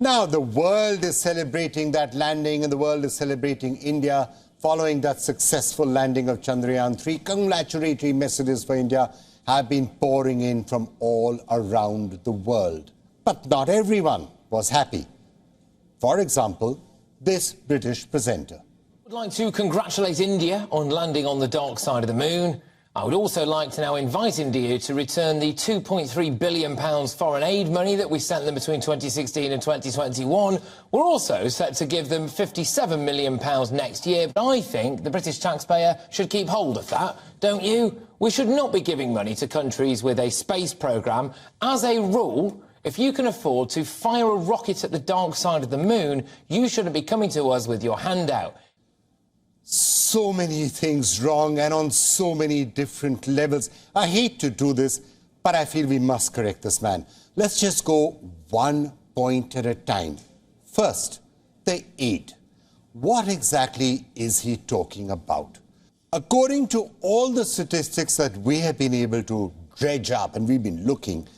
Now, the world is celebrating that landing and the world is celebrating India following that successful landing of Chandrayaan-3. Congratulatory messages for India have been pouring in from all around the world. But not everyone was happy. For example, this British presenter. I would like to congratulate India on landing on the dark side of the moon. I would also like to now invite India to return the £2.3 billion foreign aid money that we sent them between 2016 and 2021. We're also set to give them £57 million next year. But I think the British taxpayer should keep hold of that, don't you? We should not be giving money to countries with a space programme. As a rule, if you can afford to fire a rocket at the dark side of the moon, you shouldn't be coming to us with your hand out. So many things wrong and on so many different levels. I hate to do this, but I feel we must correct this man. Let's just go one point at a time. First, the aid. What exactly is he talking about? According to all the statistics that we have been able to dredge up, and we've been looking,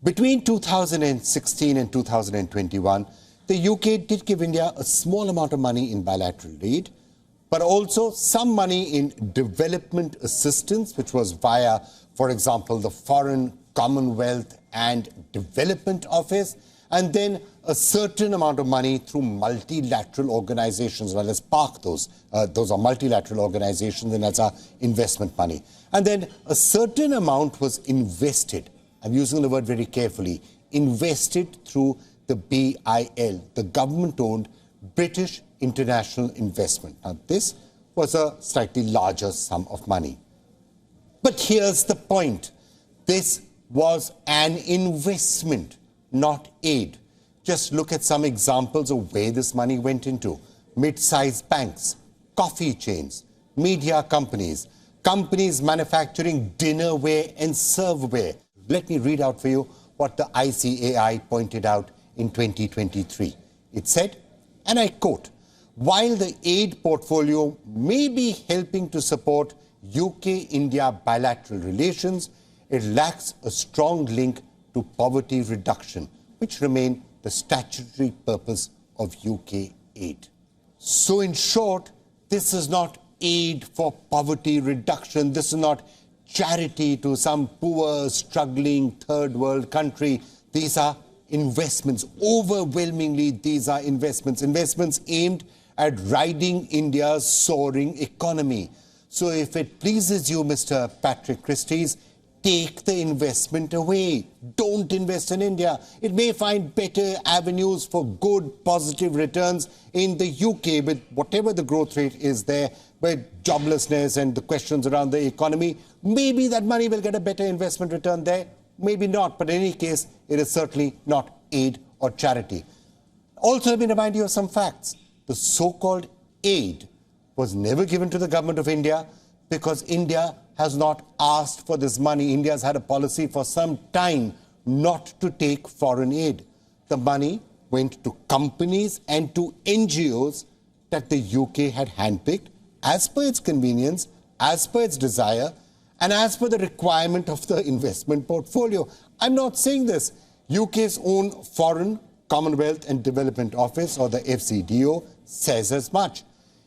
between 2016 and 2021, the UK did give India a small amount of money in bilateral aid, but also some money in development assistance, which was via, for example, the Foreign, Commonwealth and Development Office, and then a certain amount of money through multilateral organizations. Well, let's park those. Those are multilateral organizations, and that's our investment money. And then a certain amount was invested, I'm using the word very carefully, invested through the BIL, the government-owned British International Investment. Now, this was a slightly larger sum of money. But here's the point. This was an investment, not aid. Just look at some examples of where this money went into. Mid-sized banks, coffee chains, media companies, companies manufacturing dinnerware and serveware. Let me read out for you what the ICAI pointed out in 2023. It said, and I quote, "While the aid portfolio may be helping to support UK-India bilateral relations, it lacks a strong link to poverty reduction, which remain the statutory purpose of UK aid." So in short, this is not aid for poverty reduction. This is not charity to some poor, struggling third world country. These are investments. Overwhelmingly, these are investments. Investments aimed at riding India's soaring economy. So if it pleases you, Mr. Patrick Christys, take the investment away. Don't invest in India. It may find better avenues for good, positive returns in the UK, with whatever the growth rate is there, with joblessness and the questions around the economy. Maybe that money will get a better investment return there. Maybe not, but in any case, it is certainly not aid or charity. Also, let me remind you of some facts. The so-called aid was never given to the government of India because India has not asked for this money. India has had a policy for some time not to take foreign aid. The money went to companies and to NGOs that the UK had handpicked as per its convenience, as per its desire, and as per the requirement of the investment portfolio. I'm not saying this. UK's own Foreign, Commonwealth and Development Office, or the FCDO, says as much.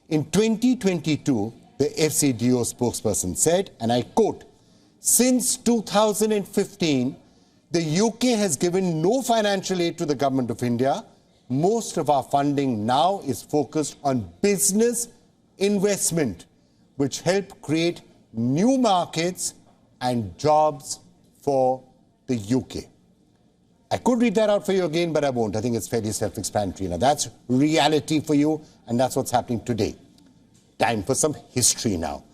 In 2022, the FCDO spokesperson said, and I quote, "Since 2015, the UK has given no financial aid to the government of India. Most of our funding now is focused on business investment, which help create new markets and jobs for the UK." I could read that out for you again, but I won't. I think it's fairly self-explanatory. Now, that's reality for you, and that's what's happening today. Time for some history now.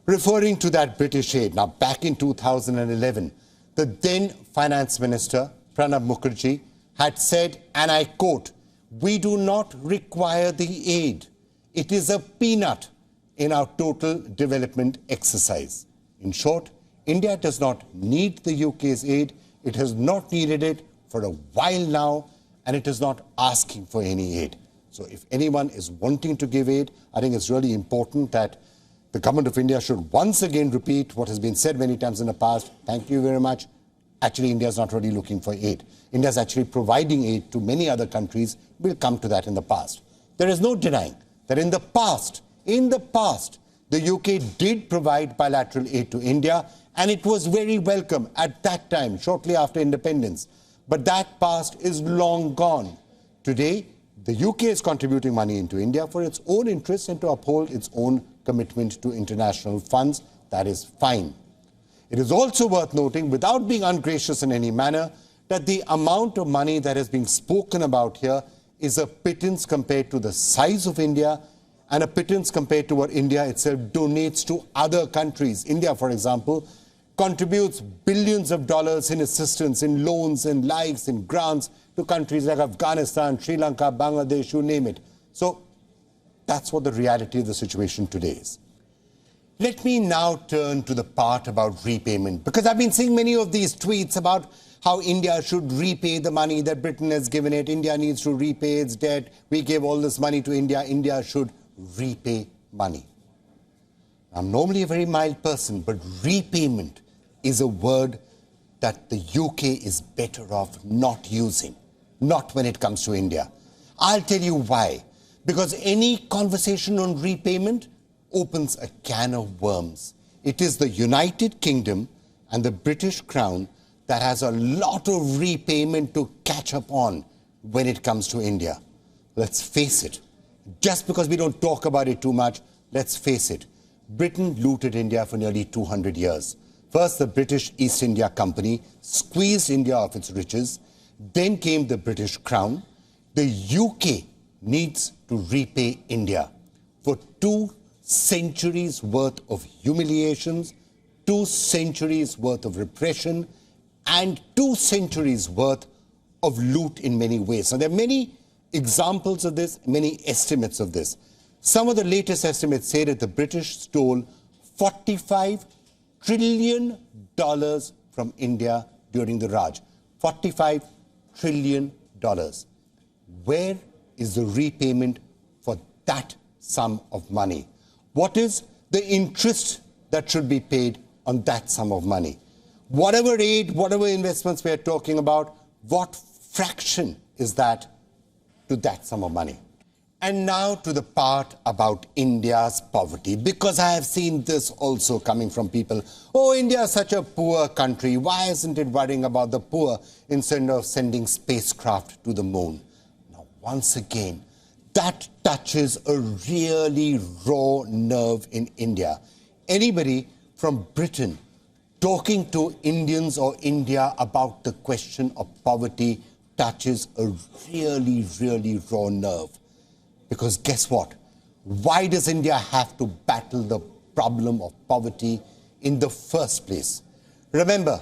Referring to that British aid, now back in 2011, the then Finance Minister, Pranab Mukherjee, had said, and I quote, "We do not require the aid. It is a peanut in our total development exercise." In short, India does not need the UK's aid. It has not needed it for a while now, and it is not asking for any aid. So if anyone is wanting to give aid, I think it's really important that the government of India should once again repeat what has been said many times in the past. Thank you very much. Actually, India is not really looking for aid. India is actually providing aid to many other countries. We'll come to that in the past. There is no denying that in the past, the UK did provide bilateral aid to India, and it was very welcome at that time, shortly after independence. But that past is long gone. Today, the UK is contributing money into India for its own interests and to uphold its own commitment to international funds. That is fine. It is also worth noting, without being ungracious in any manner, that the amount of money that is being spoken about here is a pittance compared to the size of India and a pittance compared to what India itself donates to other countries. India, for example, contributes billions of dollars in assistance, in loans, in lives, in grants to countries like Afghanistan, Sri Lanka, Bangladesh, you name it. So that's what the reality of the situation today is. Let me now turn to the part about repayment, because I've been seeing many of these tweets about how India should repay the money that Britain has given it. India needs to repay its debt. We gave all this money to India. India should repay money. I'm normally a very mild person, but repayment is a word that the UK is better off not using, not when it comes to India. I'll tell you why. Because any conversation on repayment opens a can of worms. It is the United Kingdom and the British Crown that has a lot of repayment to catch up on when it comes to India. Let's face it. Just because we don't talk about it too much, let's face it. Britain looted India for nearly 200 years. First, the British East India Company squeezed India of its riches. Then came the British Crown. The UK needs to repay India for 2 centuries worth of humiliations, 2 centuries worth of repression, and 2 centuries worth of loot in many ways. Now, there are many examples of this, many estimates of this. Some of the latest estimates say that the British stole $45 trillion from India during the Raj. $45 trillion. Where is the repayment for that sum of money? What is the interest that should be paid on that sum of money? Whatever aid, whatever investments we are talking about, what fraction is that to that sum of money? And now to the part about India's poverty, because I have seen this also coming from people. Oh, India is such a poor country. Why isn't it worrying about the poor instead of sending spacecraft to the moon? Now, once again, that touches a really raw nerve in India. Anybody from Britain talking to Indians or India about the question of poverty touches a really, really raw nerve. Because guess what? Why does India have to battle the problem of poverty in the first place? Remember,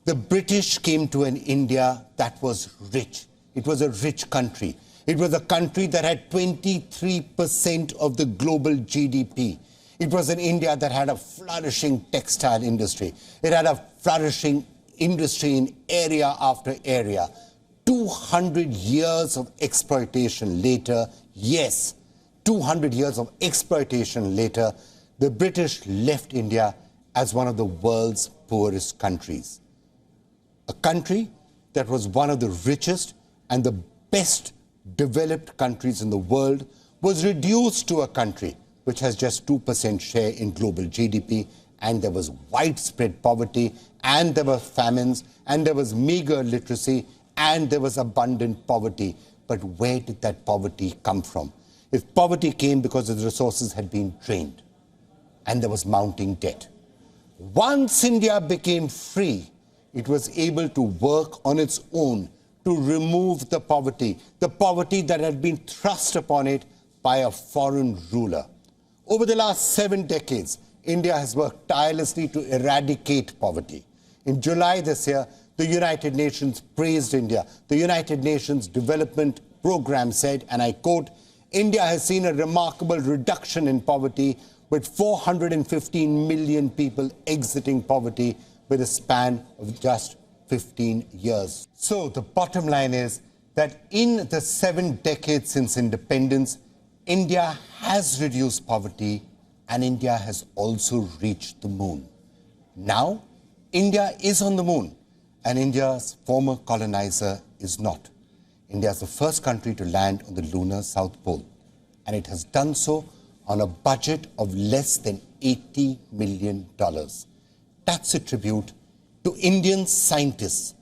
the British came to an India that was rich. It was a rich country. It was a country that had 23% of the global GDP. It was an India that had a flourishing textile industry. It had a flourishing industry in area after area. 200 years of exploitation later, yes, 200 years of exploitation later, the British left India as one of the world's poorest countries. A country that was one of the richest and the best developed countries in the world was reduced to a country which has just 2% share in global GDP, and there was widespread poverty, and there were famines, and there was meager literacy, and there was abundant poverty. But where did that poverty come from? If poverty came because the resources had been drained and there was mounting debt. Once India became free, it was able to work on its own to remove the poverty that had been thrust upon it by a foreign ruler. Over the last 7 decades, India has worked tirelessly to eradicate poverty. In July this year, the United Nations praised India. The United Nations Development Programme said, and I quote, India has seen a remarkable reduction in poverty, with 415 million people exiting poverty with a span of just 15 years. So the bottom line is that in the 7 decades since independence, India has reduced poverty and India has also reached the moon. Now, India is on the moon. and India's former colonizer is not. India is the first country to land on the lunar South Pole, and it has done so on a budget of less than $80 million. That's a tribute to Indian scientists,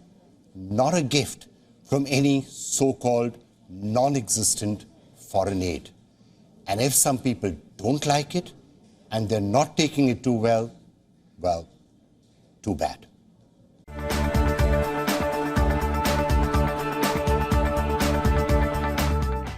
not a gift from any so-called non-existent foreign aid. And if some people don't like it and they're not taking it too well, too bad.